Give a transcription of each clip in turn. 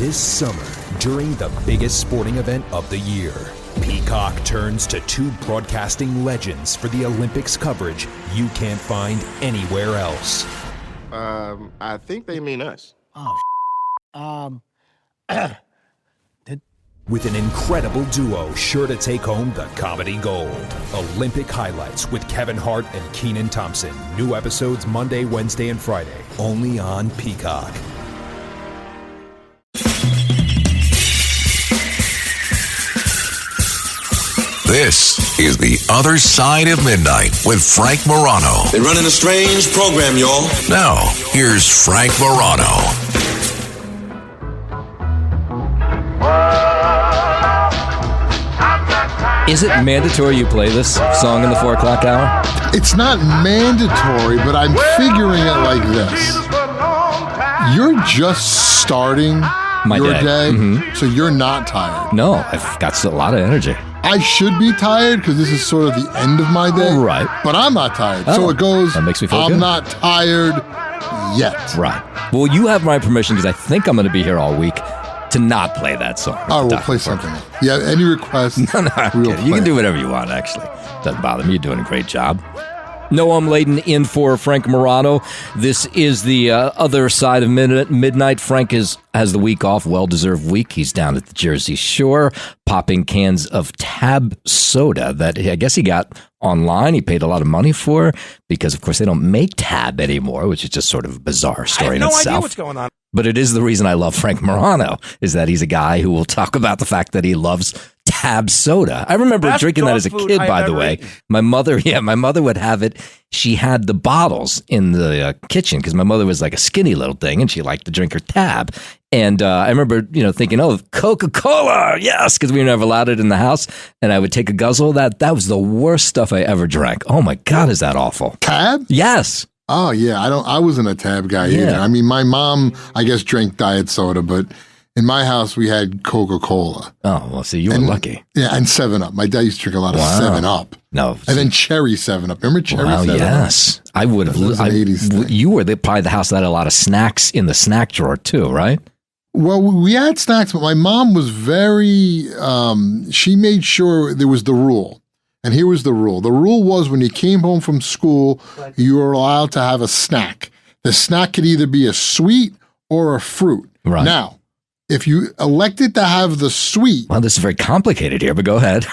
This summer, during the biggest sporting event of the year, Peacock turns to two broadcasting legends for the Olympics coverage you can't find anywhere else. I think they mean us. With an incredible duo sure to take home the comedy gold. Olympic Highlights with Kevin Hart and Kenan Thompson. New episodes Monday, Wednesday, and Friday. Only on Peacock. This is The Other Side of Midnight with Frank Morano. They're running a strange program, y'all. Now, here's Frank Morano. Is it mandatory you play this song in the 4 o'clock hour? It's not mandatory, but I'm figuring it like this. You're just starting your day, so you're not tired. No, I've got a lot of energy. I should be tired because this is sort of the end of my day. Right. But I'm not tired. So it goes, that makes me feel I'm good. not tired yet. Right. Well, you have my permission because I think I'm going to be here all week to not play that song. Oh, we'll play something else. Yeah, any requests? No, you can do whatever you want, actually. Doesn't bother me. You're doing a great job. Noam Layden in for Frank Morano. This is the other side of midnight. Frank has the week off, well-deserved week. He's down at the Jersey Shore, popping cans of Tab soda that I guess he got online. He paid a lot of money for because, of course, they don't make Tab anymore, which is just sort of a bizarre story in itself. I have no idea what's going on. But it is the reason I love Frank Morano, is that he's a guy who will talk about the fact that he loves Tab soda. I remember drinking that as a kid, by the way. My mother would have it. She had the bottles in the kitchen because my mother was like a skinny little thing and she liked to drink her Tab. And I remember, thinking, oh, Coca-Cola, yes, because we were never allowed it in the house. And I would take a guzzle of that. That was the worst stuff I ever drank. Oh my God, is that awful? Tab? Yes. Oh yeah, I wasn't a Tab guy either. I mean, my mom, I guess, drank diet soda, but in my house we had Coca-Cola. Oh, well, see, you were lucky. Yeah, and 7-Up. My dad used to drink a lot of 7-Up. No, and then cherry 7-Up. Remember cherry 7-Up? Yes, I would have. That was an 80s thing. You were probably the house that had a lot of snacks in the snack drawer too, right? Well, we had snacks, but my mom was very. She made sure there was the rule. And here was the rule. The rule was when you came home from school, you were allowed to have a snack. The snack could either be a sweet or a fruit. Right. Now, if you elected to have the sweet. Well, this is very complicated here, but go ahead.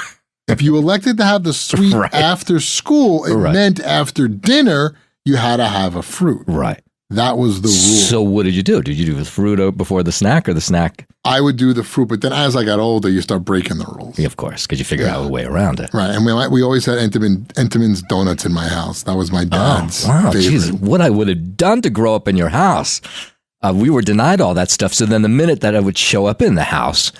If you elected to have the sweet after school, it meant after dinner, you had to have a fruit. Right. That was the rule. So what did you do? Did you do the fruit before the snack or the snack? I would do the fruit, but then as I got older, you start breaking the rules. Yeah, of course, because you figure out a way around it. Right, and we always had Entenmann's donuts in my house. That was my dad's favorite. Geez, what I would have done to grow up in your house. We were denied all that stuff, so then the minute that I would show up in the house,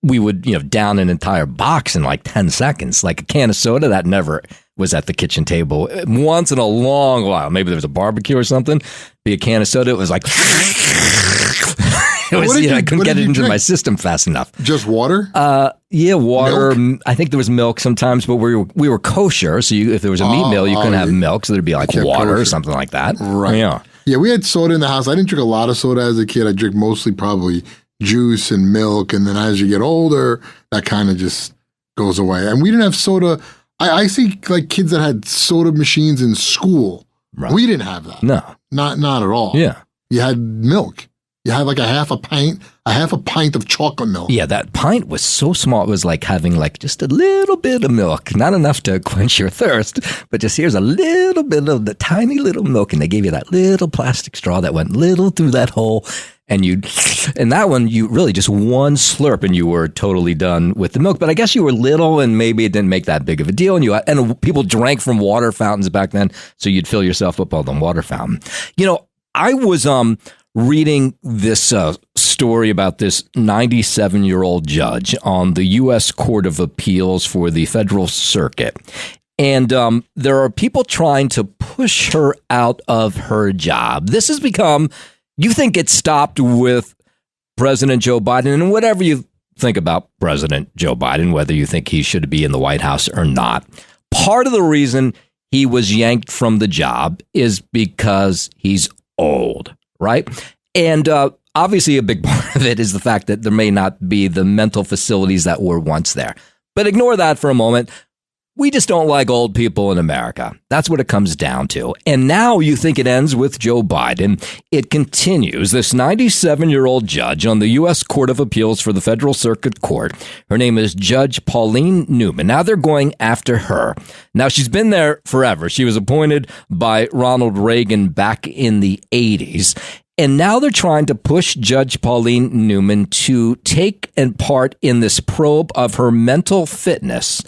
we would, down an entire box in like 10 seconds. Like a can of soda, that never was at the kitchen table. Once in a long while, maybe there was a barbecue or something, be a can of soda, it was like... I couldn't get it into my system fast enough. Just water? Yeah, water. Milk? I think there was milk sometimes, but we were kosher, so if there was a meat meal, you couldn't have milk, so there'd be like water or something like that. Right. Yeah. Yeah, we had soda in the house. I didn't drink a lot of soda as a kid. I drank mostly probably juice and milk, and then as you get older, that kind of just goes away. And we didn't have soda. I see like kids that had soda machines in school. Right. We didn't have that. No. Not at all. Yeah. You had milk. You had like a half a pint of chocolate milk. Yeah, that pint was so small. It was like having like just a little bit of milk, not enough to quench your thirst, but just here's a little bit of the tiny little milk, and they gave you that little plastic straw that went little through that hole, and that one you really just one slurp and you were totally done with the milk. But I guess you were little and maybe it didn't make that big of a deal, and people drank from water fountains back then, so you'd fill yourself up on the water fountain. I was reading this story about this 97-year-old judge on the U.S. Court of Appeals for the Federal Circuit. And there are people trying to push her out of her job. This has become, you think it stopped with President Joe Biden, and whatever you think about President Joe Biden, whether you think he should be in the White House or not, part of the reason he was yanked from the job is because he's old, right? And obviously a big part of it is the fact that there may not be the mental facilities that were once there. But ignore that for a moment. We just don't like old people in America. That's what it comes down to. And now you think it ends with Joe Biden. It continues. This 97-year-old judge on the U.S. Court of Appeals for the Federal Circuit Court. Her name is Judge Pauline Newman. Now they're going after her. Now she's been there forever. She was appointed by Ronald Reagan back in the 80s. And now they're trying to push Judge Pauline Newman to take part in this probe of her mental fitness.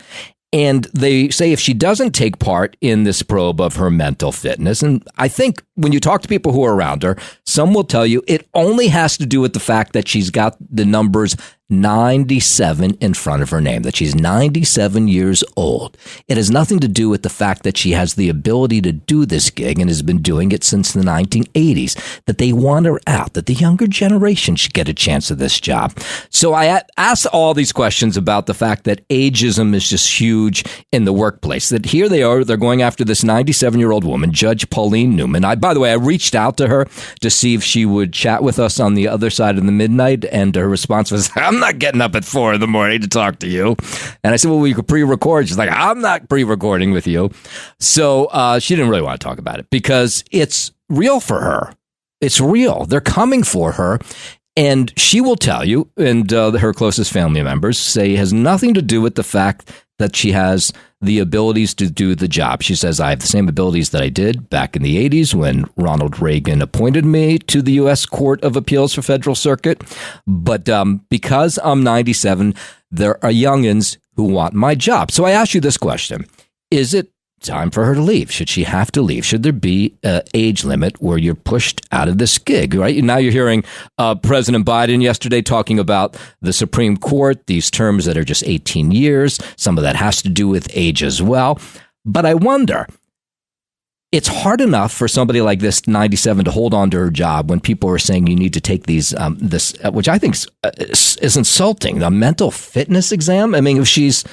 And they say if she doesn't take part in this probe of her mental fitness, and I think when you talk to people who are around her, some will tell you it only has to do with the fact that she's got the numbers 97 in front of her name, that she's 97 years old. It has nothing to do with the fact that she has the ability to do this gig and has been doing it since the 1980s, that they want her out, that the younger generation should get a chance at this job. So I asked all these questions about the fact that ageism is just huge in the workplace, that here they are, they're going after this 97-year-old woman, Judge Pauline Newman. By the way, I reached out to her to see if she would chat with us on the other side of the midnight, and her response was, I'm not getting up at 4 a.m. to talk to you. And I said, well, we could pre-record. She's like, I'm not pre-recording with you. So she didn't really want to talk about it because it's real for her. It's real. They're coming for her. And she will tell you, and her closest family members say it has nothing to do with the fact that she has the abilities to do the job. She says, I have the same abilities that I did back in the 80s when Ronald Reagan appointed me to the U.S. Court of Appeals for Federal Circuit. But because I'm 97, there are youngins who want my job. So I ask you this question. Is it time for her to leave? Should she have to leave? Should there be an age limit where you're pushed out of this gig, right? Now you're hearing President Biden yesterday talking about the Supreme Court, these terms that are just 18 years. Some of that has to do with age as well. But I wonder, it's hard enough for somebody like this 97 to hold on to her job when people are saying you need to take these, which I think is insulting, the mental fitness exam. I mean, if she's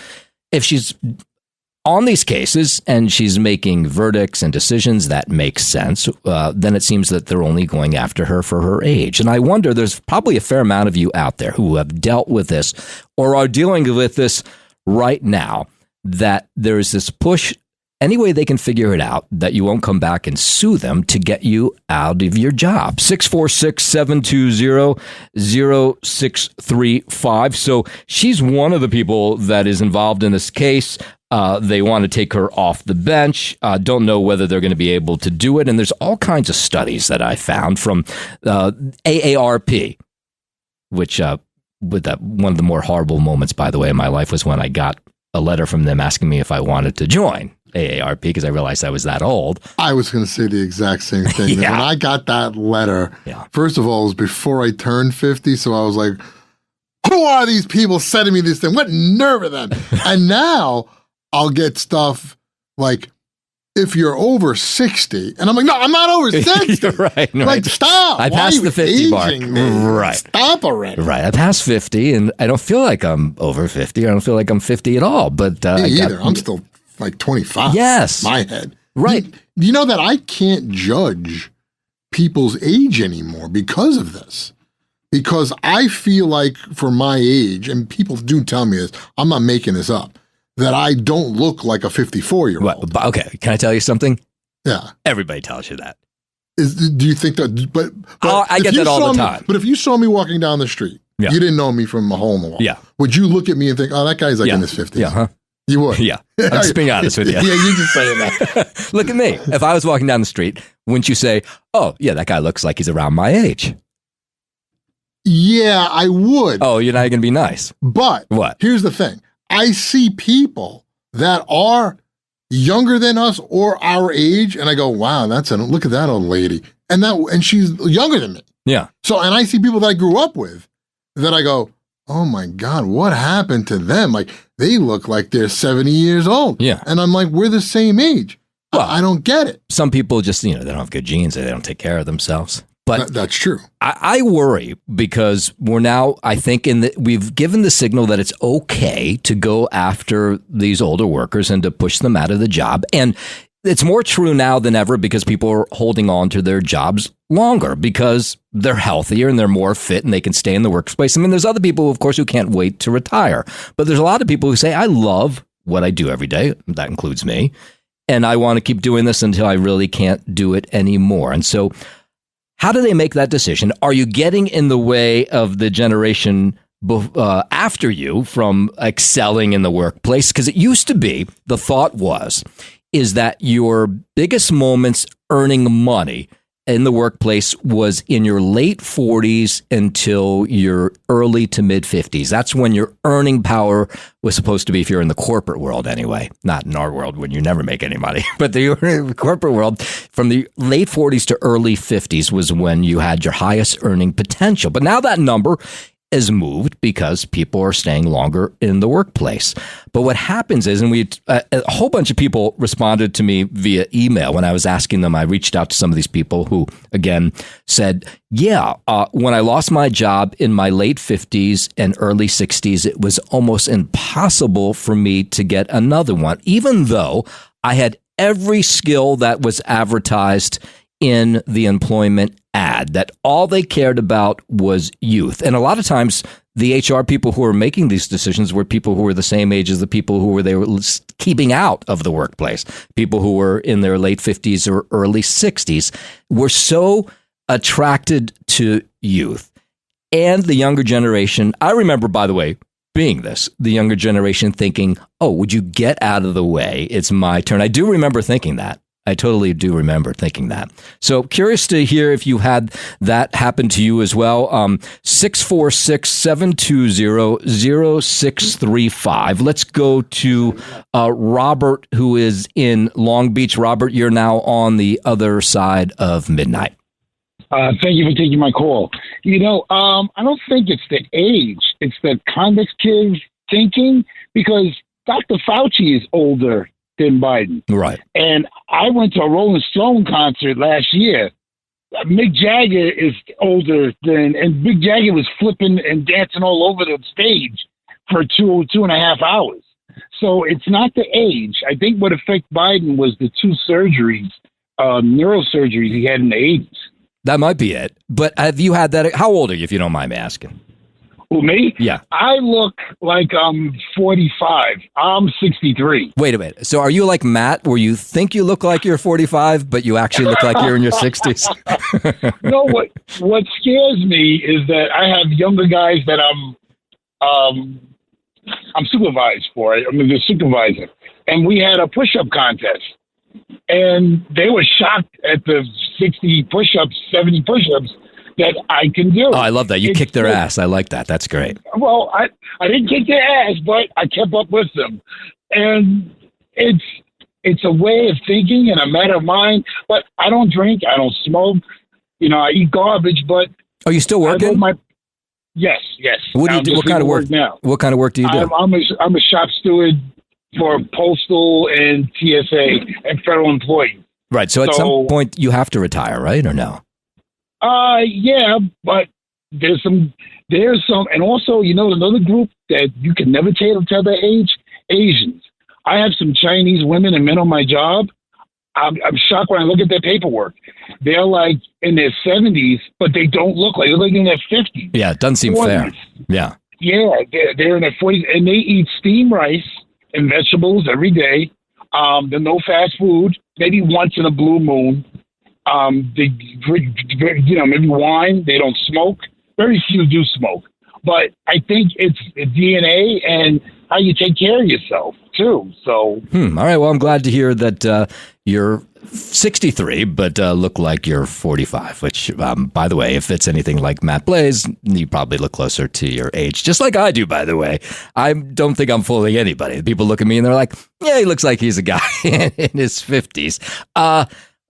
on these cases and she's making verdicts and decisions that make sense, then it seems that they're only going after her for her age. And I wonder, there's probably a fair amount of you out there who have dealt with this or are dealing with this right now, that there's this push any way they can figure it out that you won't come back and sue them to get you out of your job. 646-720-0635. So she's one of the people that is involved in this case. They want to take her off the bench. Don't know whether they're going to be able to do it. And there's all kinds of studies that I found from AARP, which with that, one of the more horrible moments, by the way, in my life was when I got a letter from them asking me if I wanted to join AARP because I realized I was that old. I was going to say the exact same thing. Yeah. When I got that letter, first of all, it was before I turned 50, so I was like, who are these people sending me this thing? What nerve of them? And now I'll get stuff like, if you're over 60, and I'm like, no, I'm not over 60. Right. Like, stop. I passed the 50 mark. Right. Stop already. Right. I passed 50, and I don't feel like I'm over 50. I don't feel like I'm 50 at all. But Me either. I'm still like 25. Yes. My head. Right. You know that I can't judge people's age anymore because of this. Because I feel like for my age, and people do tell me this, I'm not making this up, that I don't look like a 54-year-old. Okay, can I tell you something? Yeah. Everybody tells you that. Do you think that? But I get that all the time. But if you saw me walking down the street, you didn't know me from a hole in the wall. Yeah. Would you look at me and think, oh, that guy's like in his 50s? Yeah, huh? You would? Yeah. I'm just being honest with you. Yeah, you just saying that. Look at me. If I was walking down the street, wouldn't you say, oh, yeah, that guy looks like he's around my age? Yeah, I would. Oh, you're not going to be nice. But what? Here's the thing. I see people that are younger than us or our age, and I go, wow, look at that old lady. And she's younger than me. Yeah. So, and I see people that I grew up with that I go, oh my God, what happened to them? Like, they look like they're 70 years old. Yeah. And I'm like, we're the same age. Well, I don't get it. Some people just, they don't have good genes. They don't take care of themselves. But that's true. I worry because we're now, I think, we've given the signal that it's okay to go after these older workers and to push them out of the job. And it's more true now than ever because people are holding on to their jobs longer because they're healthier and they're more fit and they can stay in the workplace. I mean, there's other people, of course, who can't wait to retire. But there's a lot of people who say, I love what I do every day. That includes me. And I want to keep doing this until I really can't do it anymore. And so how do they make that decision? Are you getting in the way of the generation after you from excelling in the workplace? Because it used to be, the thought is that your biggest moments earning money in the workplace was in your late 40s until your early to mid 50s. That's when your earning power was supposed to be, if you're in the corporate world anyway, not in our world when you never make any money, but the corporate world, from the late 40s to early 50s was when you had your highest earning potential. But now that number is moved because people are staying longer in the workplace. But what happens is, and a whole bunch of people responded to me via email when I was asking them. I reached out to some of these people who, again, said, when I lost my job in my late 50s and early 60s, it was almost impossible for me to get another one, even though I had every skill that was advertised in the employment ad, that all they cared about was youth. And a lot of times the HR people who were making these decisions were people who were the same age as the people who they were keeping out of the workplace. People who were in their late 50s or early 60s were so attracted to youth. And the younger generation, I remember, by the way, being the younger generation thinking, oh, would you get out of the way? It's my turn. I do remember thinking that. I totally do remember thinking that. So curious to hear if you had that happen to you as well. 646-720-0635. Let's go to Robert, who is in Long Beach. Robert, you're now on the other side of midnight. Thank you for taking my call. I don't think it's the age. It's the conductive thinking, because Dr. Fauci is older than Biden. Right. And I went to a Rolling Stone concert last year. Mick Jagger is older and Mick Jagger was flipping and dancing all over the stage for 2.5 hours. So it's not the age. I think what affected Biden was the 2 surgeries, neurosurgeries he had in the 80s. That might be it. But have you had that? How old are you, if you don't mind me asking? Who, me? Yeah. I look like I'm 45. I'm 63. Wait a minute. So are you like Matt, where you think you look like you're 45, but you actually look like you're in your 60s? No, what scares me is that I have younger guys that I'm supervised for. I'm the supervisor. And we had a push-up contest. And they were shocked at the 60 push-ups, 70 push-ups that I can do. Oh, I love that. You kicked their ass. I like that. That's great. Well, I didn't kick their ass, but I kept up with them. And it's a way of thinking and a matter of mind. But I don't drink. I don't smoke. I eat garbage, but... Are you still working? Yes. What do you do? What kind of work now? What kind of work do you do? I'm a shop steward for postal and TSA and federal employees. Right. So at some point you have to retire, right? Or no? Yeah, but there's some, and also, another group that you can never tell their age, Asians. I have some Chinese women and men on my job. I'm shocked when I look at their paperwork. They're like in their 70s, but they don't look like they're like in their 50s. Yeah, it doesn't seem 40s. fair. Yeah. Yeah, they're in their 40s, and they eat steamed rice and vegetables every day. There's no fast food, maybe once in a blue moon. They drink, maybe wine. They don't smoke. Very few do smoke. But I think it's DNA and how you take care of yourself, too. So, all right. Well, I'm glad to hear that you're 63, but look like you're 45, which, by the way, if it's anything like Matt Blaze, you probably look closer to your age, just like I do, by the way. I don't think I'm fooling anybody. People look at me and they're like, yeah, he looks like he's a guy in his 50s.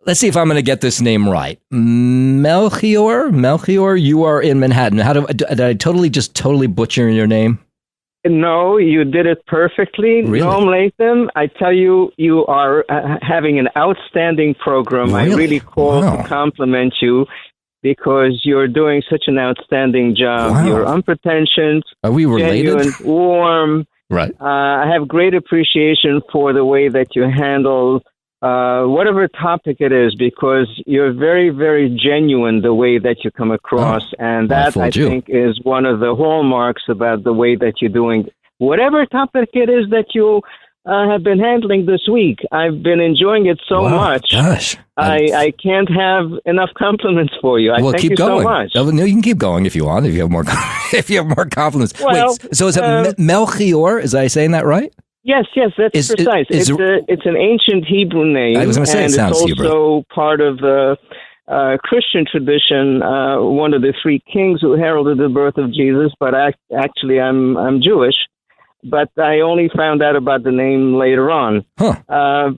Let's see if I'm going to get this name right. Melchior, you are in Manhattan. Did I totally butcher your name? No, you did it perfectly. Really? Noam Latham, I tell you, you are having an outstanding program. Really? I really call Wow. to compliment you because you're doing such an outstanding job. Wow. You're unpretentious, Are we related? genuine, warm. Right. I have great appreciation for the way that you handle whatever topic it is, because you're very, very genuine the way that you come across. And that, I think, is one of the hallmarks about the way that you're doing whatever topic it is that you have been handling this week. I've been enjoying it so much. Gosh. I can't have enough compliments for you. Well, thank keep you going. so much. No, you can keep going if you want, if you have more if you have more compliments. Well, wait, so is it Melchior? Is I saying that right? Yes, that's precise. It's an ancient Hebrew name. I was going to say, it sounds Hebrew. Hebrew. It's also part of the Christian tradition, one of the three kings who heralded the birth of Jesus, but actually I'm Jewish. But I only found out about the name later on. Huh.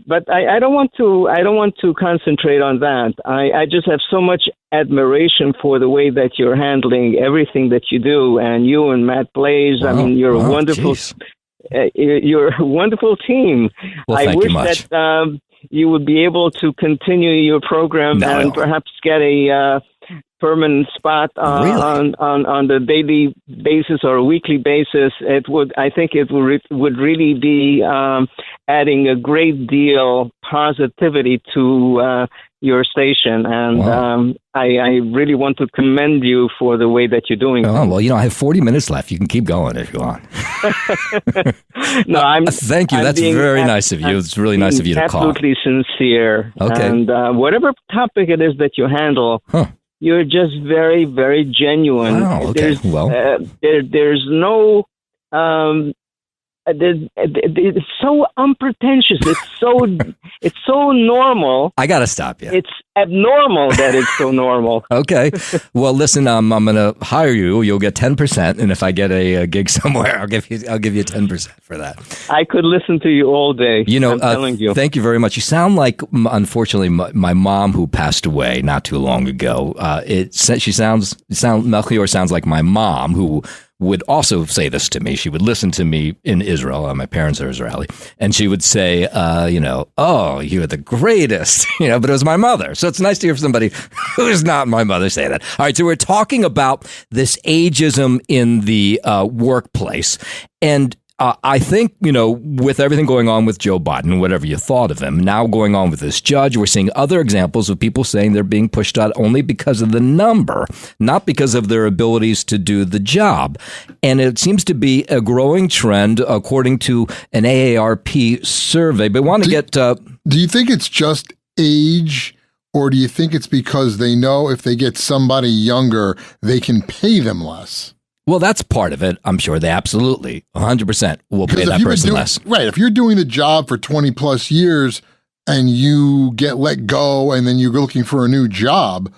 But I don't want to concentrate on that. I just have so much admiration for the way that you're handling everything that you do, and you and Matt Blaze. Wow. I mean, you're a wonderful. You're a wonderful team. Well, I thank wish you much. that you would be able to continue your program and perhaps get a permanent spot on the daily basis or a weekly basis. I think it would really be adding a great deal positivity to your station, and I really want to commend you for the way that you're doing. Oh, well, I have 40 minutes left. You can keep going if you want. No, thank you. That's very nice of you. It's really nice of you to call. Absolutely sincere. Okay. And whatever topic it is that you handle, you're just very, very genuine. Wow. Okay. There's no. It's so unpretentious. It's so normal. I gotta stop you. It's abnormal that it's so normal. Okay. Well, listen. I'm gonna hire you. You'll get 10%, and if I get a gig somewhere, I'll give you 10% for that. I could listen to you all day. I'm telling you. Thank you very much. You sound like, unfortunately, my mom who passed away not too long ago. Melchior sounds like my mom who would also say this to me. She would listen to me in Israel. My parents are Israeli. And she would say, oh, you're the greatest, but it was my mother. So it's nice to hear somebody who's not my mother say that. All right. So we're talking about this ageism in the workplace. And I think, with everything going on with Joe Biden, whatever you thought of him, now going on with this judge, we're seeing other examples of people saying they're being pushed out only because of the number, not because of their abilities to do the job. And it seems to be a growing trend, according to an AARP survey. But I want to get... do you think it's just age, or do you think it's because they know if they get somebody younger, they can pay them less? Well, that's part of it. I'm sure they absolutely 100% will pay that person less. Right. If you're doing the job for 20 plus years and you get let go and then you're looking for a new job,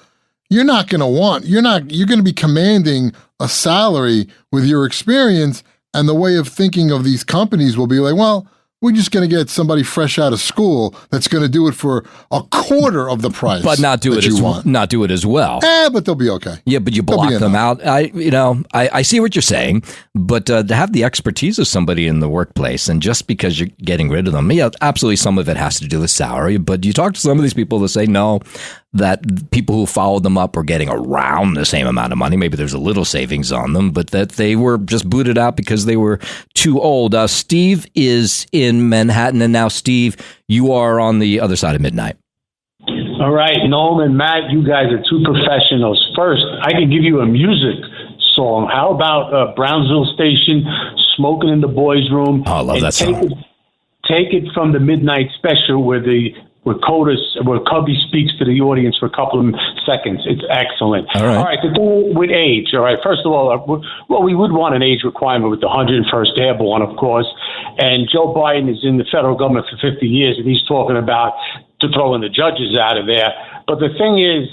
you're going to be commanding a salary with your experience. And the way of thinking of these companies will be like, well, we're just going to get somebody fresh out of school that's going to do it for a quarter of the price, but not do it as well. But they'll be okay. Yeah, but you block them out. I see what you're saying, but to have the expertise of somebody in the workplace, and just because you're getting rid of them, absolutely, some of it has to do with salary. But you talk to some of these people that say no, that people who followed them up were getting around the same amount of money. Maybe there's a little savings on them, but that they were just booted out because they were too old. Steve is in Manhattan, and now, Steve, you are on the other side of midnight. All right, Noam and Matt, you guys are two professionals. First, I can give you a music song. How about Brownsville Station, Smoking in the Boys' Room? Oh, I love that song. Take it from the Midnight Special where Cubby speaks to the audience for a couple of seconds. It's excellent. All right. The thing with age. All right. First of all, we would want an age requirement with the 101st Airborne, of course. And Joe Biden is in the federal government for 50 years, and he's talking about to throwing the judges out of there. But the thing is,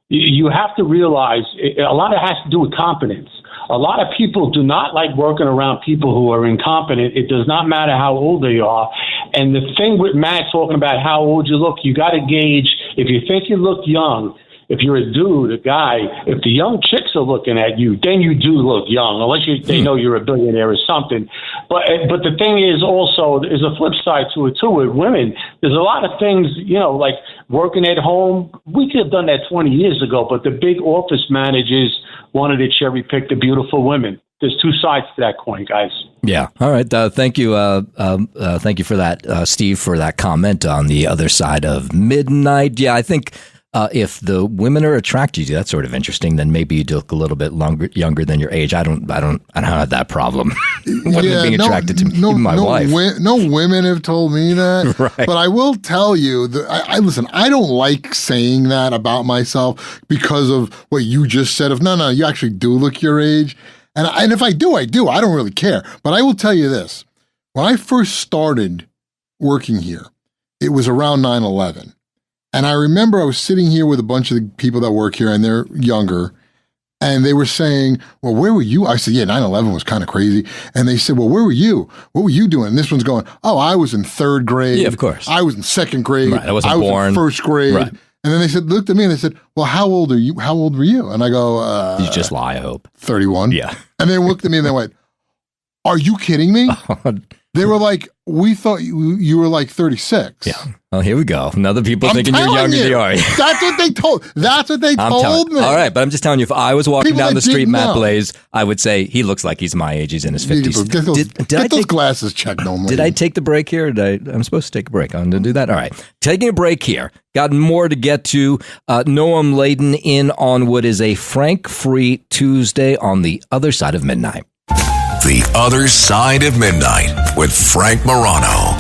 you have to realize a lot of it has to do with competence. A lot of people do not like working around people who are incompetent. It does not matter how old they are. And the thing with Matt talking about how old you look, you got to gauge. If you think you look young, if you're a dude, a guy, if the young chicks are looking at you, then you do look young, unless they know you're a billionaire or something. But the thing is also, there's a flip side to it too with women. There's a lot of things, like working at home. We could have done that 20 years ago, but the big office managers wanted to cherry pick the beautiful women. there's two sides to that coin, guys. Yeah. All right. Thank you. Thank you for that, Steve, for that comment on the other side of midnight. Yeah, I think if the women are attracted to you, that's sort of interesting. Then maybe you look a little bit younger than your age. I don't have that problem. Women being attracted to me, even my wife. No women have told me that. Right. But I will tell you that I listen. I don't like saying that about myself because of what you just said. Of no, you actually do look your age. And if I do, I do. I don't really care. But I will tell you this. When I first started working here, it was around 9/11. And I remember I was sitting here with a bunch of the people that work here, and they're younger, and they were saying, well, where were you? I said, yeah, 9/11 was kind of crazy. And they said, well, where were you? What were you doing? And this one's going, oh, I was in third grade. Yeah, of course. I was in second grade. Right, I was born. In first grade. Right. And then they looked at me and they said, well, how old are you? How old were you? And I go, you just lie, I hope. 31. Yeah. And they looked at me and they went, are you kidding me? They were like, we thought you were like 36. Yeah. Well, here we go. Another people thinking you're younger than you are. That's what they told. That's what they told me. All right, but I'm just telling you, if I was walking down the street, Matt Blaze, I would say he looks like he's my age. He's in his 50s. Get those glasses checked, Noam. Did I take the break here? I'm supposed to take a break. I'm going to do that. All right, taking a break here. Got more to get to. Noam laden in on what is a Frank-free Tuesday on the other side of midnight. The Other Side of Midnight with Frank Morano.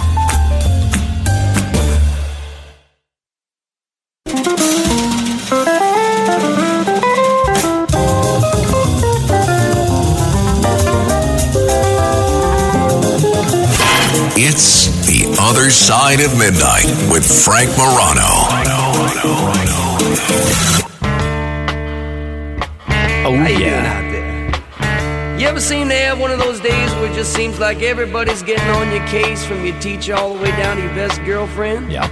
It's The Other Side of Midnight with Frank Morano. Oh, How you doing out there? You ever seem to have one of those days where it just seems like everybody's getting on your case, from your teacher all the way down to your best girlfriend? Yeah.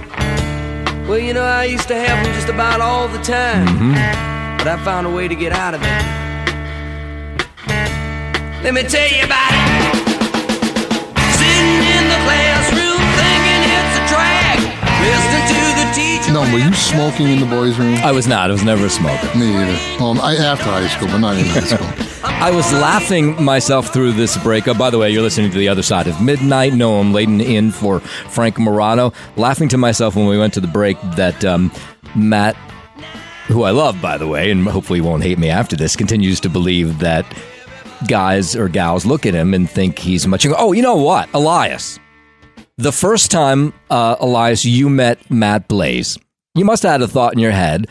Well, you know, I used to have them just about all the time. Mm-hmm. But I found a way to get out of it. Let me tell you about it. Sitting in the classroom thinking it's a drag. Listening to the teacher. No, were you smoking in the boys' room? I was not. I was never a smoker. Me either. Well, after high school, but not in high school. I was laughing myself through this breakup. By the way, you're listening to The Other Side of Midnight. Noam laden in for Frank Morano. Laughing to myself when we went to the break that Matt, who I love, by the way, and hopefully won't hate me after this, continues to believe that guys or gals look at him and think he's much younger. Oh, you know what? Elias. The first time, Elias, you met Matt Blaze, you must have had a thought in your head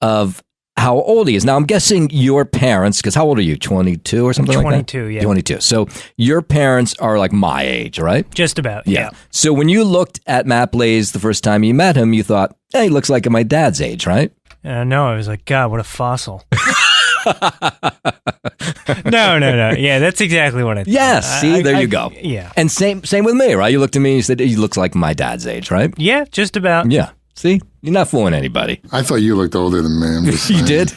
of how old he is. Now, I'm guessing your parents, because how old are you, 22 or something like that? 22, yeah. 22. So your parents are like my age, right? Just about, yeah. So when you looked at Matt Blaze the first time you met him, you thought, hey, he looks like my dad's age, right? No, I was like, God, what a fossil. No. Yeah, that's exactly what I thought. Yes, see, there you go. Yeah. And same with me, right? You looked at me and you said, he looks like my dad's age, right? Yeah, just about. Yeah. See, you're not fooling anybody. I thought you looked older than me. You did?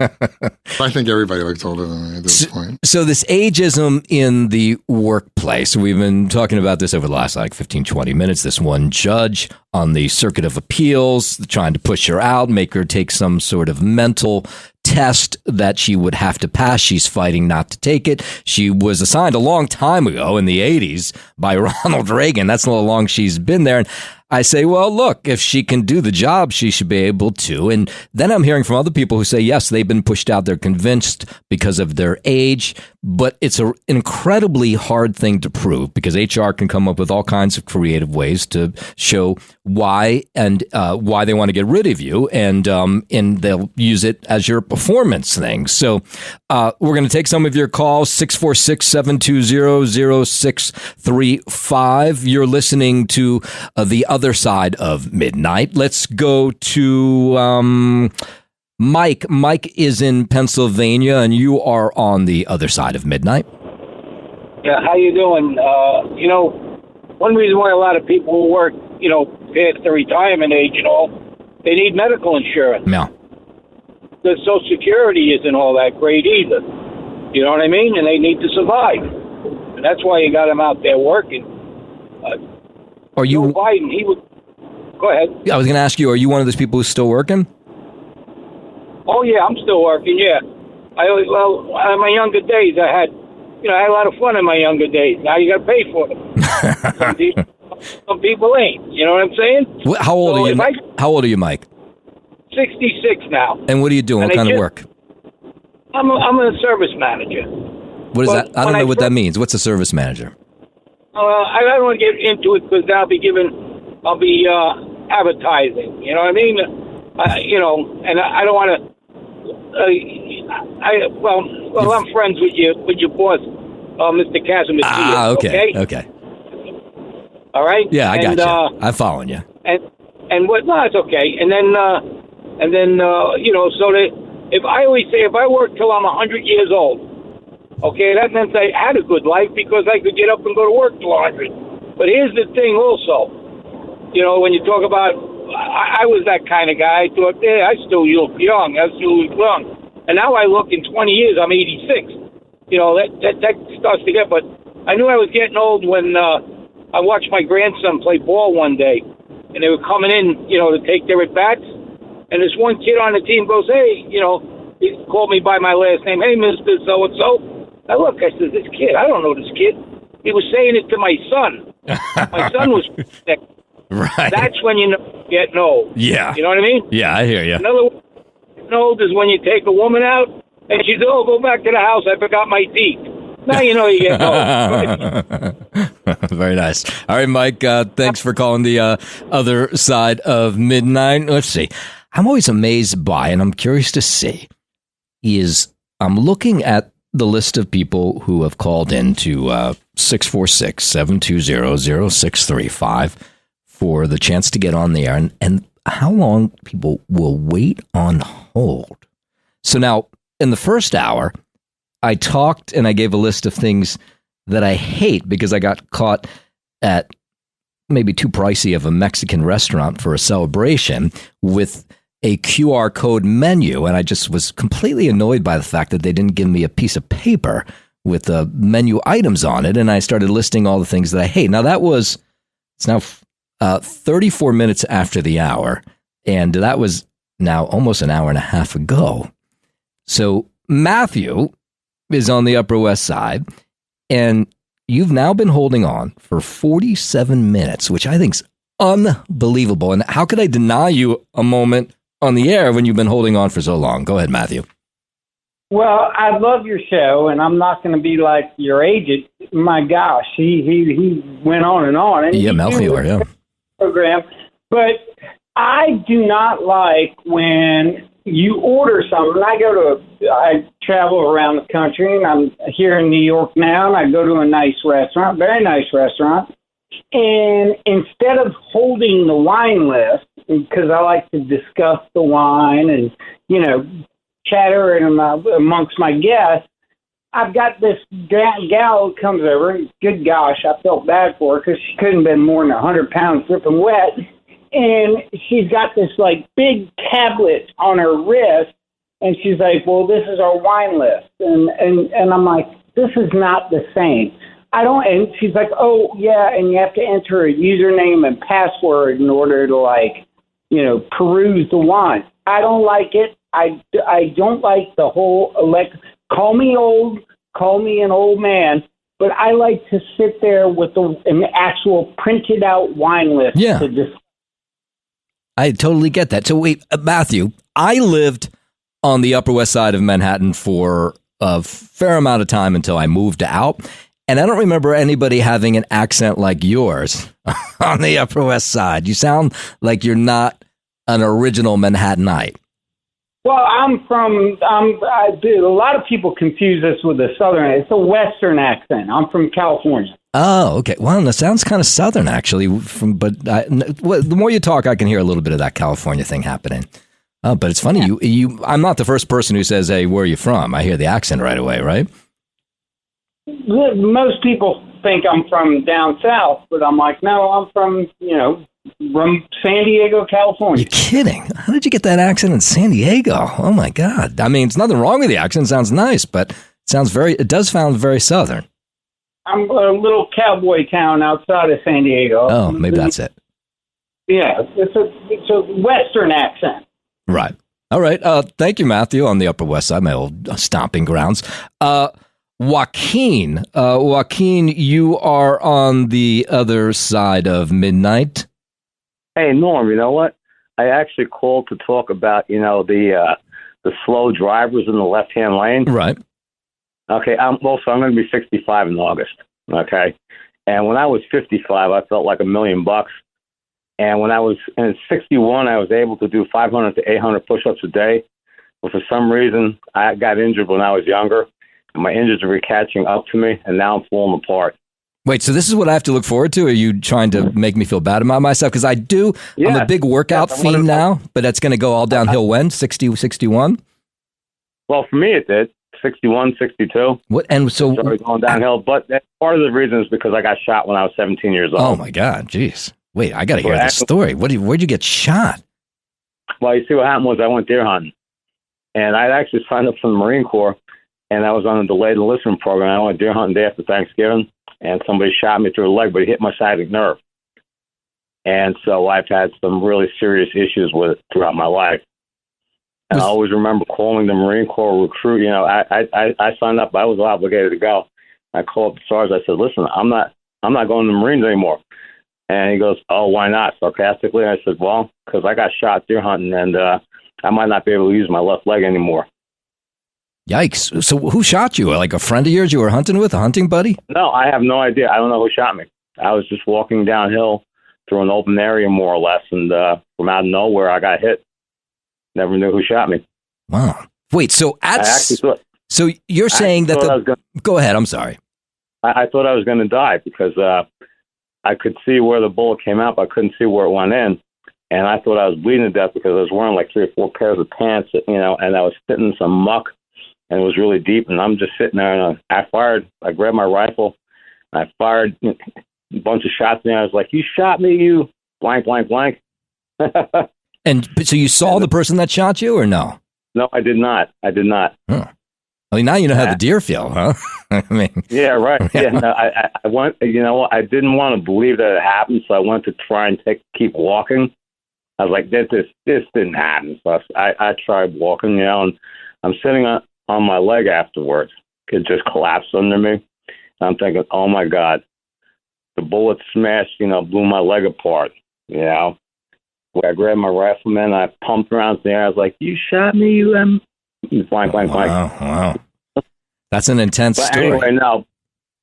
I think everybody looks older than me at this point. So this ageism in the workplace, we've been talking about this over the last 15, 20 minutes. This one judge on the Circuit of Appeals trying to push her out, make her take some sort of mental test that she would have to pass. She's fighting not to take it. She was assigned a long time ago in the 80s by Ronald Reagan. That's how long she's been there. And I say, well, look, if she can do the job, she should be able to. And then I'm hearing from other people who say, yes, they've been pushed out. They're convinced because of their age. But it's an incredibly hard thing to prove because HR can come up with all kinds of creative ways to show why and why they want to get rid of you. And they'll use it as your performance thing. So we're going to take some of your calls, 646-720-0635. You're listening to The Other Side of Midnight. Let's go to Mike. Mike is in Pennsylvania, and you are on The Other Side of Midnight. Yeah, how you doing? One reason why a lot of people who work, past the retirement age and all, they need medical insurance. Yeah. The Social Security isn't all that great either. You know what I mean? And they need to survive. And that's why you got them out there working. Are you? Joe Biden, he would. Go ahead. I was going to ask you, are you one of those people who's still working? Oh, yeah, I'm still working, yeah. In my younger days, I had, I had a lot of fun in my younger days. Now you got to pay for them. Some people ain't. You know what I'm saying? How old are you? How old are you, Mike? 66 now. And what are you doing? What kind of work? I'm a service manager. What is that? I don't know what that means. What's a service manager? I don't want to get into it because I'll be advertising. You know what I mean? And I don't want to. I'm friends with your boss, Mr. Casimir. Okay. All right. Yeah, I got you. I'm following you. And what? No, it's okay. And then so that if I always say if I work till I'm 100 years old, okay, that meant I had a good life because I could get up and go to work till 100. But here's the thing, also, when you talk about, I was that kind of guy. I thought, I still look young. And now I look in 20 years, I'm 86. That starts to get. But I knew I was getting old when I watched my grandson play ball one day, and they were coming in, to take their at bats. And this one kid on the team goes, hey, he called me by my last name. Hey, Mr. So-and-so. I look, I said, this kid, I don't know this kid. He was saying it to my son. My son was sick. Right. That's when you know you're getting old. Yeah. You know what I mean? Yeah, I hear you. Another way getting old is when you take a woman out and she says, go back to the house. I forgot my teeth. Now you know you're getting old. Very nice. All right, Mike, thanks for calling the other side of midnight. Let's see. I'm always amazed by, and I'm curious to see, I'm looking at the list of people who have called in to 646-720-0635 for the chance to get on the air, and how long people will wait on hold. So now, in the first hour, I talked and I gave a list of things that I hate because I got caught at maybe too pricey of a Mexican restaurant for a celebration with a QR code menu, and I just was completely annoyed by the fact that they didn't give me a piece of paper with the menu items on it, and I started listing all the things that I hate. Now it's now 34 minutes after the hour, and that was now almost an hour and a half ago. So Matthew is on the Upper West Side, and you've now been holding on for 47 minutes, which I think is unbelievable. And how could I deny you a moment on the air when you've been holding on for so long? Go ahead, Matthew. Well, I love your show, and I'm not going to be like your agent. My gosh, he went on and on. And yeah, Melchior, yeah. Program, but I do not like when you order something. I travel around the country, and I'm here in New York now, and I go to a nice restaurant, very nice restaurant, and instead of holding the wine list, because I like to discuss the wine and, chatter amongst my guests, I've got this gal who comes over. Good gosh, I felt bad for her because she couldn't have been more than 100 pounds dripping wet. And she's got this, big tablet on her wrist, and she's like, well, this is our wine list. And I'm like, this is not the same. And she's like, oh, yeah, and you have to enter a username and password in order to, peruse the wine. I don't like it. I don't like the whole call me old, call me an old man, but I like to sit there with an actual printed out wine list. Yeah. I totally get that. So wait, Matthew, I lived on the Upper West Side of Manhattan for a fair amount of time until I moved out. And I don't remember anybody having an accent like yours on the Upper West Side. You sound like you're not an original Manhattanite. Well, a lot of people confuse this with a Southern. It's a Western accent. I'm from California. Oh, okay. Well, that sounds kind of Southern, actually. The more you talk, I can hear a little bit of that California thing happening. But it's funny. Yeah. I'm not the first person who says, "Hey, where are you from?" I hear the accent right away, right? Most people think I'm from down south, but I'm like, no, I'm from San Diego, California. You're kidding? How did you get that accent in San Diego? Oh my God! I mean, it's nothing wrong with the accent. It sounds nice, but it does sound very Southern. I'm a little cowboy town outside of San Diego. Oh, maybe that's it. Yeah, it's a Western accent. Right. All right. Thank you, Matthew, on the Upper West Side, my old stomping grounds. Joaquin. Joaquin, you are on the other side of midnight. Hey, Norm, you know what? I actually called to talk about, the slow drivers in the left-hand lane. Right. Okay, I'm going to be 65 in August, okay? And when I was 55, I felt like $1 million. And when I was in 61, I was able to do 500 to 800 push-ups a day. But for some reason, I got injured when I was younger, and my injuries are catching up to me, and now I'm falling apart. Wait, so this is what I have to look forward to? Are you trying to make me feel bad about myself? Because I'm a big workout fiend now, but that's going to go all downhill when? 60, 61? Well, for me it did. 61, 62. What? And so it started going downhill. But part of the reason is because I got shot when I was 17 years old. Oh, my God. Jeez. Wait, I got to hear this story. Where'd you get shot? Well, you see, what happened was I went deer hunting. And I actually signed up for the Marine Corps, and I was on a delayed enlistment program. I went deer hunting day after Thanksgiving, and somebody shot me through the leg, but he hit my sciatic nerve. And so I've had some really serious issues with it throughout my life. And I always remember calling the Marine Corps recruit. I signed up. I was obligated to go. I called the sergeant. I said, "Listen, I'm not going to the Marines anymore." And he goes, "Oh, why not?" Sarcastically. I said, "Well, because I got shot deer hunting, and I might not be able to use my left leg anymore." Yikes. So who shot you? Like a friend of yours you were hunting with, a hunting buddy? No, I have no idea. I don't know who shot me. I was just walking downhill through an open area, more or less, and from out of nowhere, I got hit. Never knew who shot me. Wow. Wait, so so you're saying that go ahead, I'm sorry. I thought I was going to die because I could see where the bullet came out, but I couldn't see where it went in. And I thought I was bleeding to death because I was wearing like 3 or 4 pairs of pants, and I was sitting in some muck, and it was really deep. And I'm just sitting there, and I grabbed my rifle, and I fired a bunch of shots, and I was like, "You shot me, you blank, blank, blank." And so you saw the person that shot you, or no? No, I did not. Huh. Well, now you know how the deer feel, huh? I mean, yeah, right. Yeah, no, I went. I didn't want to believe that it happened, so I went to try and keep walking. I was like, this didn't happen. So I tried walking, and I'm sitting on my leg afterwards. It just collapsed under me. And I'm thinking, oh my God, the bullet smashed, blew my leg apart. I grabbed my rifleman, I pumped around the air. I was like, "You shot me, you blank, blank, blank." Wow. That's an intense story. Anyway, no.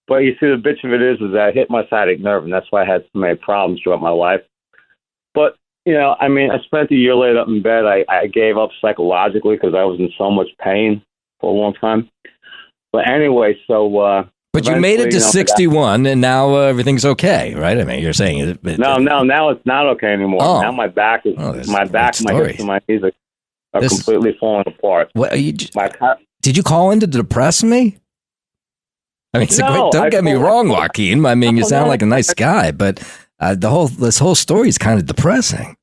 But you see, the bitch of it is that I hit my sciatic nerve, and that's why I had so many problems throughout my life. But, I spent a year laid up in bed. I gave up psychologically because I was in so much pain for a long time. But anyway, so... But you made it to 61, and now everything's okay, right? I mean, you're saying... No, now it's not okay anymore. Oh. Now my back is... my back, my hips, and my knees are completely falling apart. What, did you call in to depress me? I mean, don't get me wrong, Joaquin. I mean, you sound like a nice guy, but this whole story is kind of depressing.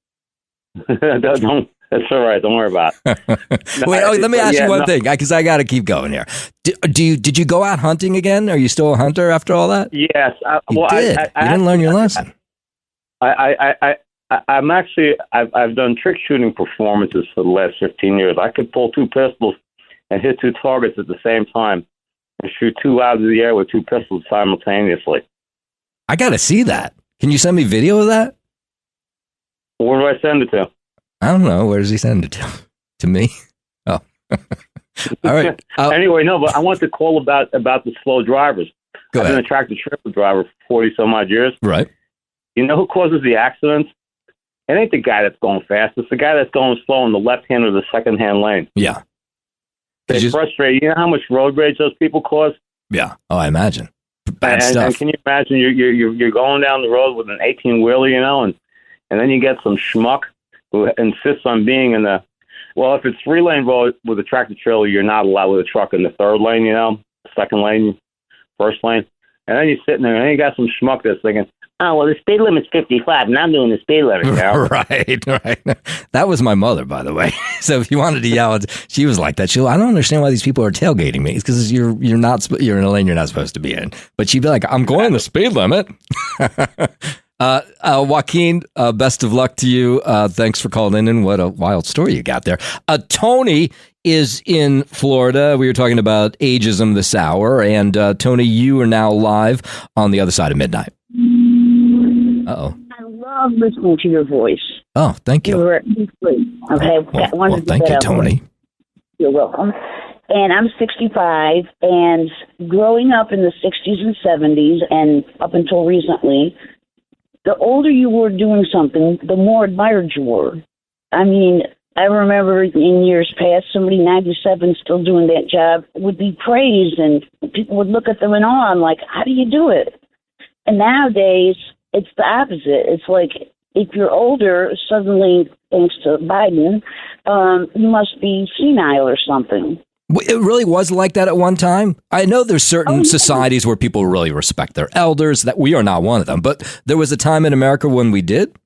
That's all right. Don't worry about it. Let me ask you one thing, because I got to keep going here. Did you go out hunting again? Are you still a hunter after all that? Yes. You didn't learn your lesson. I'm actually, I've done trick shooting performances for the last 15 years. I could pull 2 pistols and hit 2 targets at the same time and shoot 2 out of the air with 2 pistols simultaneously. I got to see that. Can you send me video of that? Where do I send it to? I don't know. Where does he send it to? To me? Oh. All right. Anyway, no, but I want to call about the slow drivers. Go ahead. I've been a tractor trailer driver for 40 some odd years. Right. You know who causes the accidents? It ain't the guy that's going fast. It's the guy that's going slow in the left hand or the second hand lane. Yeah. They're frustrated. You know how much road rage those people cause? Yeah. Oh, I imagine. Bad stuff. And can you imagine you're going down the road with an 18-wheeler, and then you get some schmuck who insists on being in the, well, if it's 3-lane road with a tractor trailer, you're not allowed with a truck in the 3rd lane, second lane, 1st lane. And then you're sitting there, and then you got some schmuck that's thinking, oh, well, the speed limit's 55, and I'm doing the speed limit. Right. That was my mother, by the way. So if you wanted to yell, she was like that. I don't understand why these people are tailgating me. It's because you're in a lane you're not supposed to be in. But she'd be like, I'm going the speed limit. Joaquin, best of luck to you. Thanks for calling in, and what a wild story you got there. Tony is in Florida. We were talking about ageism this hour. And Tony, you are now live on the other side of midnight. Uh-oh. I love listening to your voice. Oh, thank you. Okay. Well, thank you, Tony. You're welcome. And I'm 65, and growing up in the 60s and 70s, and up until recently, the older you were doing something, the more admired you were. I mean, I remember in years past, somebody 97 still doing that job would be praised, and people would look at them in awe and like, how do you do it? And nowadays, it's the opposite. It's like, if you're older, suddenly, thanks to Biden, you must be senile or something. It really was like that at one time. I know there's certain societies where people really respect their elders. That we are not one of them. But there was a time in America when we did?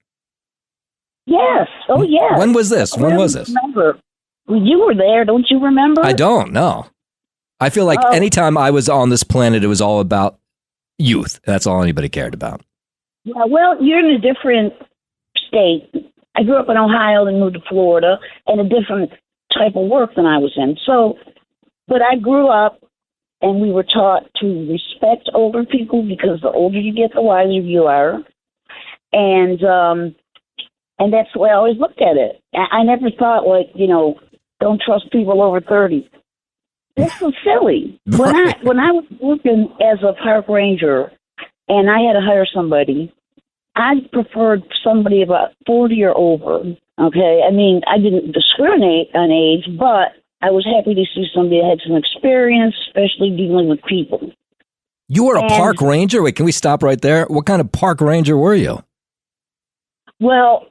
Yes. Oh, yes. When was this? When was this? Remember. You were there. Don't you remember? I don't know. I feel like anytime I was on this planet, it was all about youth. That's all anybody cared about. Yeah, well, you're in a different state. I grew up in Ohio and moved to Florida, and a different type of work than I was in. So, but I grew up, and we were taught to respect older people because the older you get, the wiser you are. And that's the way I always looked at it. I never thought, like, don't trust people over 30. This was silly. When I was working as a park ranger, and I had to hire somebody, I preferred somebody about 40 or over. Okay, I mean, I didn't discriminate on age, but I was happy to see somebody that had some experience, especially dealing with people. You were a park ranger? Wait, can we stop right there? What kind of park ranger were you? Well,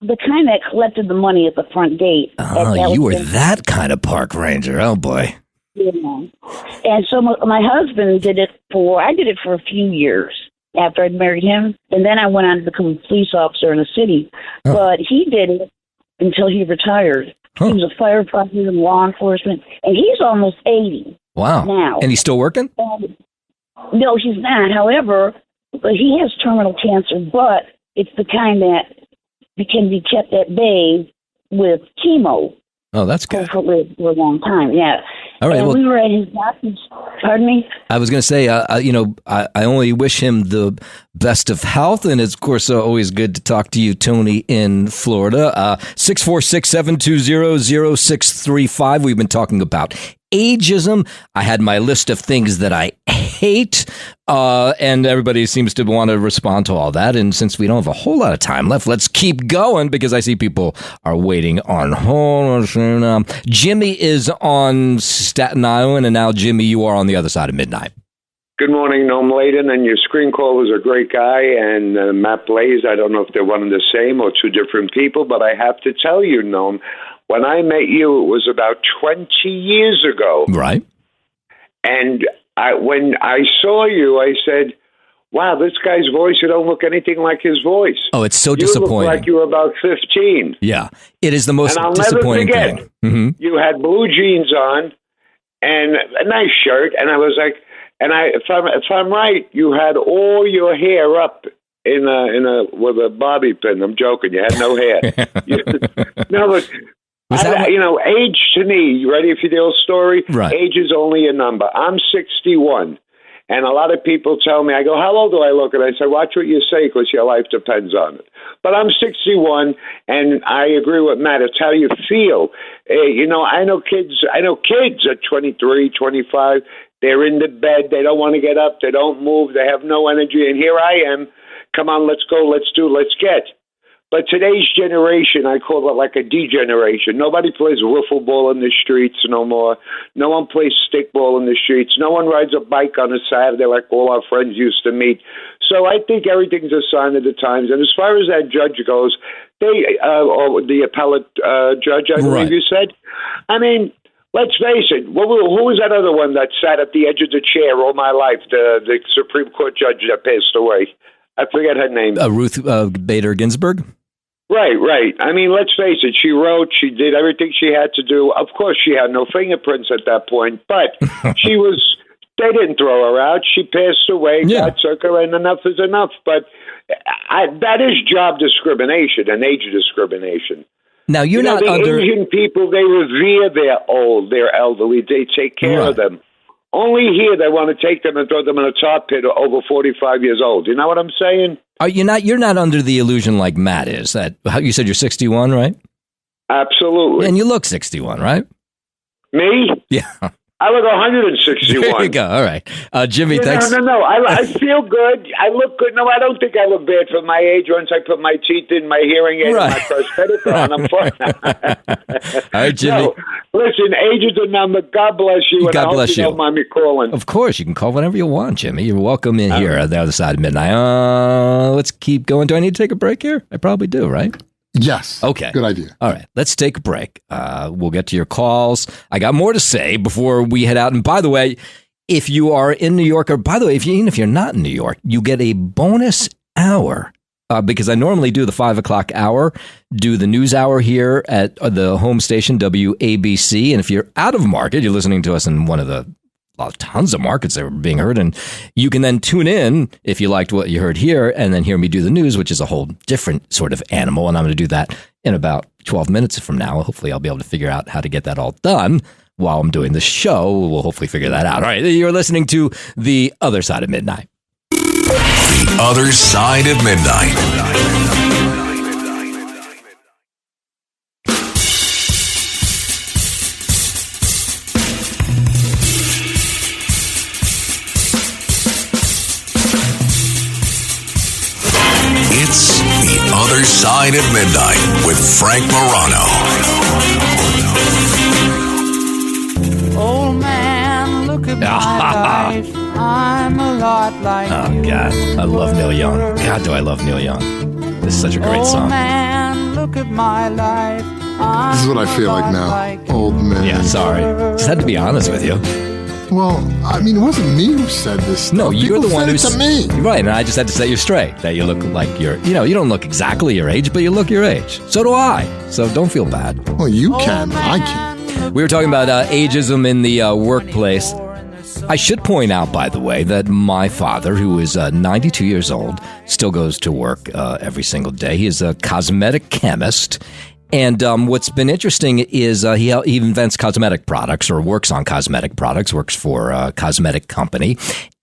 the kind that collected the money at the front gate. Oh, you were that kind of park ranger. Oh, boy. Yeah. And so my husband did it for a few years after I'd married him. And then I went on to become a police officer in the city. Oh. But he did it until he retired. Huh. He was a firefighter in law enforcement. And he's almost 80. Wow. Now. And he's still working? No, he's not. However, he has terminal cancer, but it's the kind that can be kept at bay with chemo. Oh, that's good. Hopefully for a long time, yeah. All right. And we were at his doctor's. Pardon me? I was going to say, I only wish him the best of health, and it's, of course, always good to talk to you, Tony, in Florida. 646-720-0635. We've been talking about ageism. I had my list of things that I hate, and everybody seems to want to respond to all that. And since we don't have a whole lot of time left, let's keep going because I see people are waiting on hold. Jimmy is on Staten Island, and now, Jimmy, you are on the other side of midnight. Good morning, Noam Layden, and your screen caller's a great guy, and Matt Blaze, I don't know if they're one and the same or two different people, but I have to tell you, Noam, when I met you, it was about 20 years ago. Right. And when I saw you, I said, wow, this guy's voice, you don't look anything like his voice. Oh, it's so disappointing. You look like you were about 15. Yeah, it is the most disappointing thing. Mm-hmm. You had blue jeans on and a nice shirt, and I was like, if I'm right, you had all your hair up in a with a bobby pin. I'm joking. You had no hair. No, but age to me. You ready for the old story? Right. Age is only a number. I'm 61, and a lot of people tell me, I go, how old do I look? And I say, watch what you say because your life depends on it. But I'm 61, and I agree with Matt. It's how you feel. I know kids at 23, 25. They're in the bed. They don't want to get up. They don't move. They have no energy. And here I am. Come on, let's go. Let's do. Let's get. But today's generation, I call it like a degeneration. Nobody plays wiffle ball in the streets no more. No one plays stickball in the streets. No one rides a bike on a Saturday like all our friends used to meet. So I think everything's a sign of the times. And as far as that judge goes, or the appellate judge, I believe you said, I mean, let's face it. Who was that other one that sat at the edge of the chair all my life? The Supreme Court judge that passed away. I forget her name. Ruth Bader Ginsburg. Right. I mean, let's face it. She wrote. She did everything she had to do. Of course, she had no fingerprints at that point, but she was. They didn't throw her out. She passed away. Yeah. God took her, and enough is enough. But that is job discrimination and age discrimination. Now, you're not the under... Asian people, they revere their elderly. They take care of them. Only here they want to take them and throw them in a tar pit over 45 years old. You know what I'm saying? You're not under the illusion like Matt is. That you said you're 61, right? Absolutely. And you look 61, right? Me? Yeah. I look 161. There you go. All right. Jimmy, thanks. No. I feel good. I look good. No, I don't think I look bad for my age. Once I put my teeth in, my hearing aid, and my prosthetic on, I'm fine. All right, Jimmy. No, listen, age is a number. God bless you. And God bless you. Don't mind me calling. Of course, you can call whenever you want, Jimmy. You're welcome in here at the other side of midnight. Let's keep going. Do I need to take a break here? I probably do, right? Yes. Okay. Good idea. All right. Let's take a break. We'll get to your calls. I got more to say before we head out. And by the way, if you are in New York, or by the way, even if you're not in New York, you get a bonus hour because I normally do the 5 o'clock hour, do the news hour here at the home station, WABC. And if you're out of market, you're listening to us in one of the tons of markets that were being heard. And you can then tune in if you liked what you heard here and then hear me do the news, which is a whole different sort of animal. And I'm going to do that in about 12 minutes from now. Hopefully I'll be able to figure out how to get that all done while I'm doing the show. We'll hopefully figure that out. All right. You're listening to The Other Side of Midnight. The Other Side of Midnight. It's The Other Side of Midnight with Frank Morano. Old man, look at my life. I'm a lot like you. Oh, God. I love Neil Young. God, do I love Neil Young. This is such a great song. Old man, look at my life. This is what I feel like now. Old man. Yeah, sorry. Just had to be honest with you. Well, I mean, it wasn't me who said this stuff. No, you're People the one said who's it to me. Right, and I just had to set you straight that you look like you don't look exactly your age, but you look your age. So do I. So don't feel bad. Well, you can, I can. We were talking about ageism in the workplace. I should point out, by the way, that my father, who is 92 years old, still goes to work every single day. He is a cosmetic chemist. And what's been interesting is he invents cosmetic products or works on cosmetic products, works for a cosmetic company.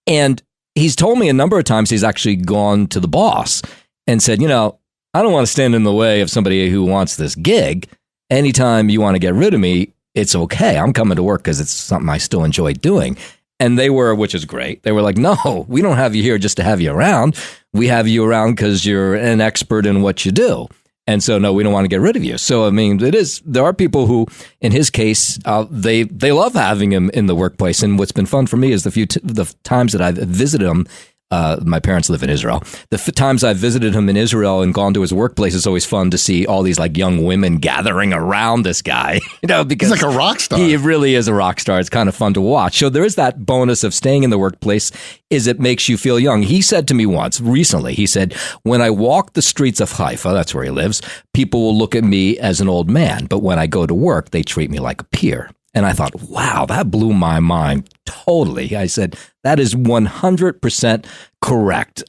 And he's told me a number of times he's actually gone to the boss and said, I don't want to stand in the way of somebody who wants this gig. Anytime you want to get rid of me, it's okay. I'm coming to work because it's something I still enjoy doing. And they were, which is great. They were like, no, we don't have you here just to have you around. We have you around because you're an expert in what you do. And so, no, we don't want to get rid of you. So, I mean, there are people who, in his case, they love having him in the workplace. And what's been fun for me is the times that I've visited him. My parents live in Israel. The times I've visited him in Israel and gone to his workplace, it's always fun to see all these like young women gathering around this guy, because he's like a rock star. He really is a rock star. It's kind of fun to watch. So there is that bonus of staying in the workplace is it makes you feel young. He said to me once recently, he said, when I walk the streets of Haifa, that's where he lives, people will look at me as an old man. But when I go to work, they treat me like a peer. And I thought, wow, that blew my mind totally. I said, that is 100% correct.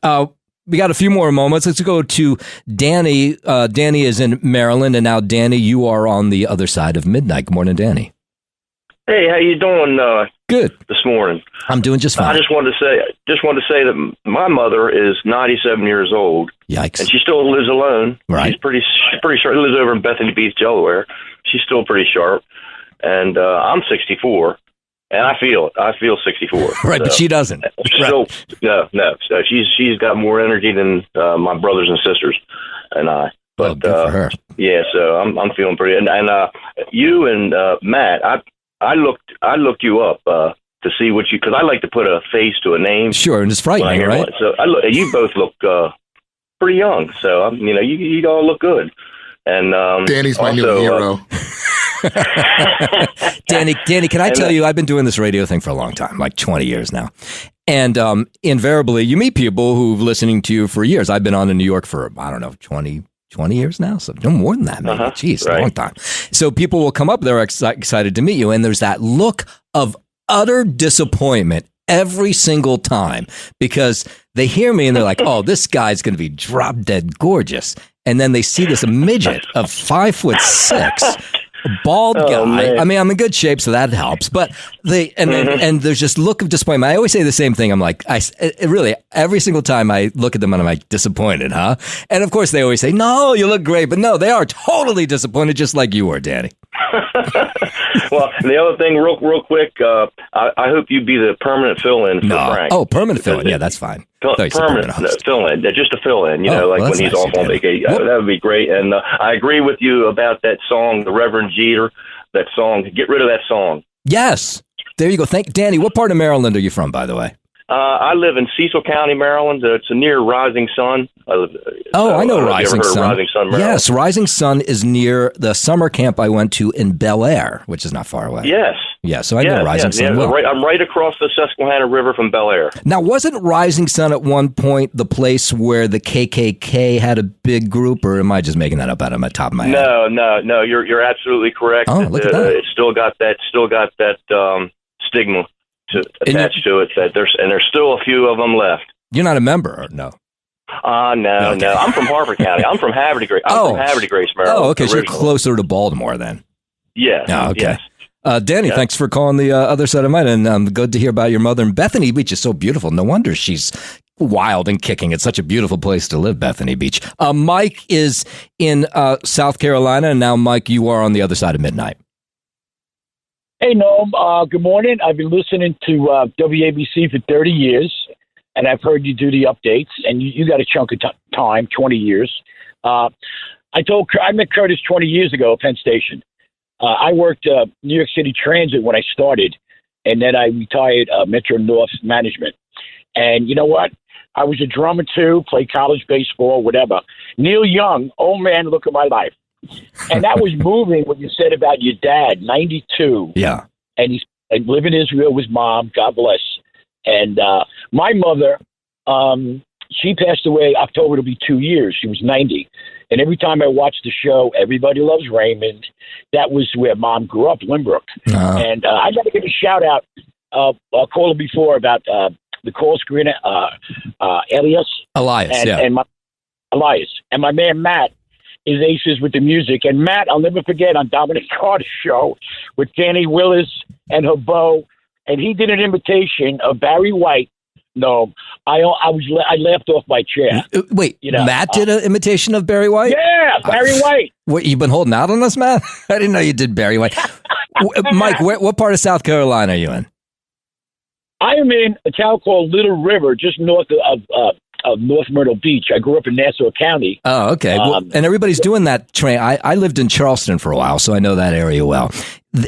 We got a few more moments. Let's go to Danny. Danny is in Maryland. And now, Danny, you are on the other side of midnight. Good morning, Danny. Hey, how you doing? Good. This morning. I'm doing just fine. I just wanted to say that my mother is 97 years old. Yikes. And she still lives alone. Right. She's pretty sharp. Lives over in Bethany Beach, Delaware. She's still pretty sharp. And I'm 64, and I feel 64. Right, so, but she doesn't. So, no. So she's got more energy than my brothers and sisters and I. But good for her. Yeah, so I'm feeling pretty. And you and Matt, I looked you up to see what you, because I like to put a face to a name. Sure, and it's frightening, right? So you both look pretty young. So you all look good. And Danny's my new hero. Danny, can I tell you, I've been doing this radio thing for a long time, like 20 years now. And invariably, you meet people who've listening to you for years. I've been on in New York for, 20 years now. So no more than that, maybe. Jeez, a long time. So people will come up, they're excited to meet you. And there's that look of utter disappointment every single time because they hear me and they're like, oh, this guy's going to be drop dead gorgeous. and then they see this midget of 5'6", bald guy. Man. I mean, I'm in good shape, so that helps. But and there's just look of disappointment. I always say the same thing. I'm like, really, every single time I look at them and I'm like, disappointed, huh? And of course, they always say, no, you look great. But no, they are totally disappointed, just like you were, Danny. Well, the other thing, real quick, I hope you be the permanent fill-in for Frank. Oh, permanent fill-in. Yeah, that's fine. Permanent fill-in, just a fill-in, like when he's off on vacation. That would be great. And I agree with you about that song, the Reverend Jeter, that song. Get rid of that song. Yes. There you go. Danny, what part of Maryland are you from, by the way? I live in Cecil County, Maryland. It's near Rising Sun. I know Rising Sun. Rising Sun, Maryland? Yes, Rising Sun is near the summer camp I went to in Bel Air, which is not far away. Yes. Yeah, so I know Rising Sun well. I'm right across the Susquehanna River from Bel Air. Now, wasn't Rising Sun at one point the place where the KKK had a big group, or am I just making that up out of my top of my head? No, you're absolutely correct. Oh, look at that. It's still got that stigma attached to it. That there's still a few of them left. You're not a member, or no? No. I'm from Harford County. I'm from Haverty Grace. From Haverty Grace, Maryland. Oh, okay. So you're closer to Baltimore then. Yes. Oh, okay. Yes. Danny, thanks for calling the other side of mine, and good to hear about your mother. And Bethany Beach is so beautiful. No wonder she's wild and kicking. It's such a beautiful place to live, Bethany Beach. Mike is in South Carolina, and now, Mike, you are on the other side of midnight. Hey, Noam. Good morning. I've been listening to WABC for 30 years, and I've heard you do the updates, and you got a chunk of time, 20 years. I met Curtis 20 years ago at Penn Station. I worked New York City Transit when I started, and then I retired Metro North Management. And you know what? I was a drummer, too, played college baseball, whatever. Neil Young, old man, look at my life. And that was moving what you said about your dad, 92. Yeah. And he's live in Israel with Mom, God bless. And my mother, she passed away October, it'll be 2 years. She was 90. And every time I watched the show, Everybody Loves Raymond, that was where Mom grew up, Lynbrook. And I got to give a shout out. I called her before about the call screener, Elias. Elias. And my man, Matt, is aces with the music. And Matt, I'll never forget on Dominic Carter's show with Danny Willis and her beau, and he did an imitation of Barry White. No, I laughed off my chair. Wait, Matt did an imitation of Barry White? Yeah, Barry White. What, you've been holding out on us, Matt? I didn't know you did Barry White. Mike, what part of South Carolina are you in? I am in a town called Little River, just north of North Myrtle Beach. I grew up in Nassau County. Oh, okay. And everybody's doing that train. I lived in Charleston for a while, so I know that area well.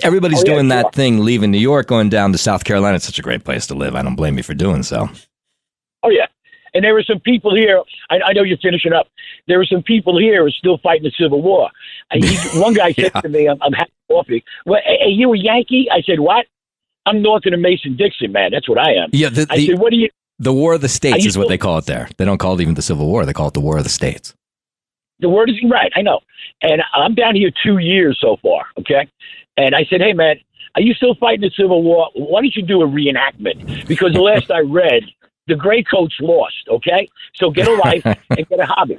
Everybody's doing that thing, leaving New York, going down to South Carolina. It's such a great place to live. I don't blame you for doing so. Oh, yeah. And there were some people here. I know you're finishing up. There were some people here who are still fighting the Civil War. One guy said to me, I'm having coffee. Well, are you a Yankee? I said, what? I'm north of the Mason-Dixon, man. That's what I am. Yeah, I said, what are you? The War of the States is what they call it there. They don't call it even the Civil War. They call it the War of the States. The word is right. I know. And I'm down here 2 years so far. Okay. And I said, hey, man, are you still fighting the Civil War? Why don't you do a reenactment? Because the last I read, the gray coats lost. Okay. So get a life and get a hobby.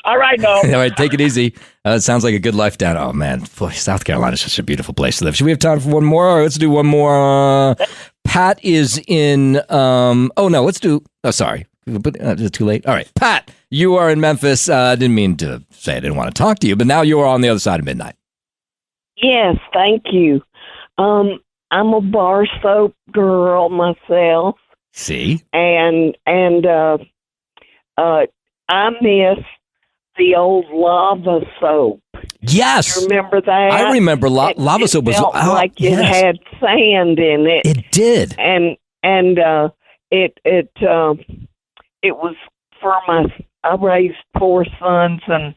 All right. No. All right. Take it easy. It sounds like a good life down. Oh, man. Boy, South Carolina is such a beautiful place to live. Should we have time for one more? All right, let's do one more. Pat is in. Sorry. But it's too late. All right. Pat, you are in Memphis. I didn't mean to say I didn't want to talk to you, but now you are on the other side of midnight. Yes, thank you. I'm a bar soap girl myself. See? And I miss the old lava soap. Yes. You remember that? I remember lava soap was like it had sand in it. It did. And it was for I raised 4 sons, and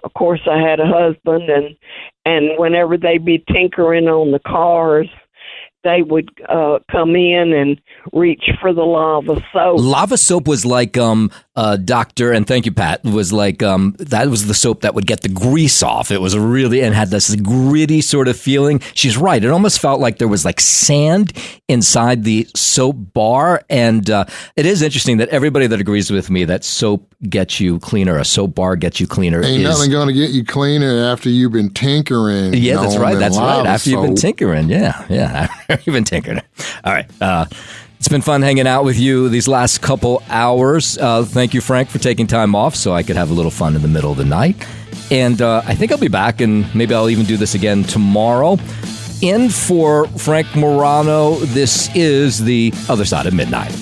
of course I had a husband, and whenever they'd be tinkering on the cars, they would come in and reach for the lava soap. Lava soap was like doctor, and thank you, Pat, was like, that was the soap that would get the grease off. It was and had this gritty sort of feeling. She's right. It almost felt like there was like sand inside the soap bar. And it is interesting that everybody that agrees with me that soap gets you cleaner, a soap bar gets you cleaner. Ain't nothing going to get you cleaner after you've been tinkering. Yeah, that's right. That's right. After soap. you've been tinkering. Yeah. After you've been tinkering. All right. It's been fun hanging out with you these last couple hours. Thank you, Frank, for taking time off so I could have a little fun in the middle of the night. And I think I'll be back, and maybe I'll even do this again tomorrow. In for Frank Morano, this is The Other Side of Midnight.